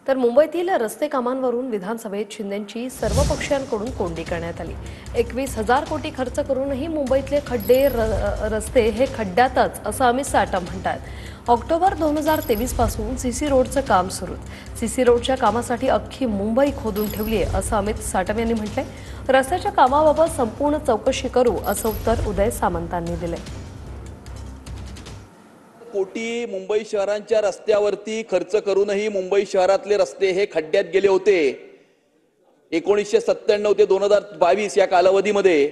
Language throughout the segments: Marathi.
तर मुंबईतील रस्ते कामांवरून विधानसभेत शिंदेंची सर्व पक्षांकडून कोंडी करण्यात आली। 21,000 कोटी खर्च करूनही मुंबईतले रस्ते हे खड्ड्यातच असं अमित साटम म्हणतात। ऑक्टोबर 2023 पासून सीसी रोडचं काम सुरूच। सीसी रोडच्या कामासाठी अख्खी मुंबई खोदून ठेवली आहे असं अमित साटम यांनी म्हटलंय। रस्त्याच्या कामाबाबत संपूर्ण चौकशी करू असं उत्तर उदय सामंतांनी दिलंय। कोटी मुंबई शहरांच्या रस्त्यावरती खर्च करूनही मुंबई शहरातले रस्ते हे खड्ड्यात गेले होते। 1997 ते 2022 या कालावधीमध्ये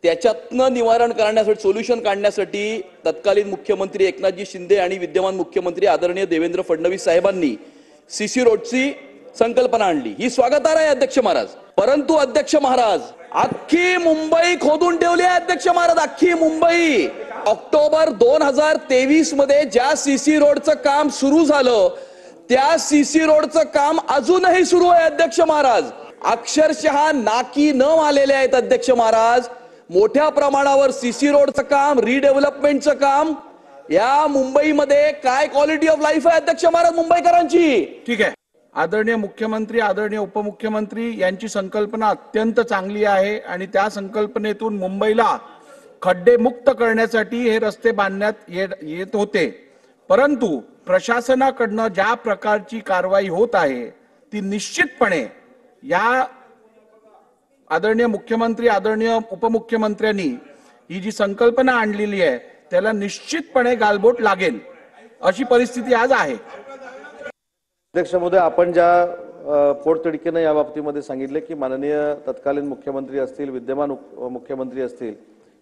त्याच्यातनं निवारण करण्यासाठी सोल्युशन काढण्यासाठी तत्कालीन मुख्यमंत्री एकनाथजी शिंदे आणि विद्यमान मुख्यमंत्री आदरणीय देवेंद्र फडणवीस साहेबांनी सीसी रोडची संकल्पना आणली। ही स्वागतार्ह आहे अध्यक्ष महाराज, परंतु अध्यक्ष महाराज अख्खी मुंबई खोदून ठेवली आहे। अध्यक्ष महाराज अख्खी मुंबई ऑक्टोबर 2023 मध्ये ज्या सीसी रोडचं काम सुरू झालं त्या सीसी रोडचं काम अजूनही सुरू आहे। अध्यक्ष महाराज अक्षरशः नाकी न आलेले आहेत। अध्यक्ष महाराज मोठ्या प्रमाणावर सीसी रोडचं काम, रिडेव्हलपमेंटचं काम, या मुंबईमध्ये काय क्वालिटी ऑफ लाईफ आहे अध्यक्ष महाराज मुंबईकरांची। ठीक आहे, आदरणीय मुख्यमंत्री, आदरणीय उपमुख्यमंत्री यांची संकल्पना अत्यंत चांगली आहे आणि त्या संकल्पनेतून मुंबईला खड्डे मुक्त करण्यासाठी हे रस्ते बांधण्यात येत होते। परंतु प्रशासनाकडून ज्या प्रकारची कारवाई होत आहे ती निश्चितपणे या आदरणीय मुख्यमंत्री, आदरणीय उपमुख्यमंत्र्यांनी ही जी संकल्पना आणलेली आहे त्याला निश्चितपणे गालबोट लागेल अशी परिस्थिती आज आहे। अध्यक्ष महोदय, आपण ज्या पोटतिडकीने या बाबतीमध्ये सांगितले की माननीय तत्कालीन मुख्यमंत्री असतील, विद्यमान मुख्यमंत्री असतील,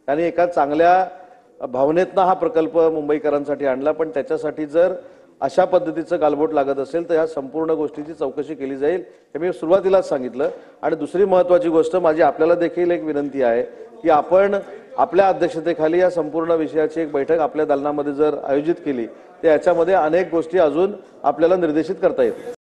त्यांनी एका चांगल्या भावनेतनं हा प्रकल्प मुंबईकरांसाठी आणला, पण त्याच्यासाठी जर अशा पद्धतीचं गालबोट लागत असेल तर ह्या संपूर्ण गोष्टीची चौकशी केली जाईल हे मी सुरुवातीलाच सांगितलं। आणि दुसरी महत्त्वाची गोष्ट माझी आपल्याला देखील एक विनंती आहे की आपण आपल्या अध्यक्षतेखाली या संपूर्ण विषयाची एक बैठक आपल्या दालनामध्ये जर आयोजित केली तर याच्यामध्ये अनेक गोष्टी अजून आपल्याला निर्देशित करता येतील।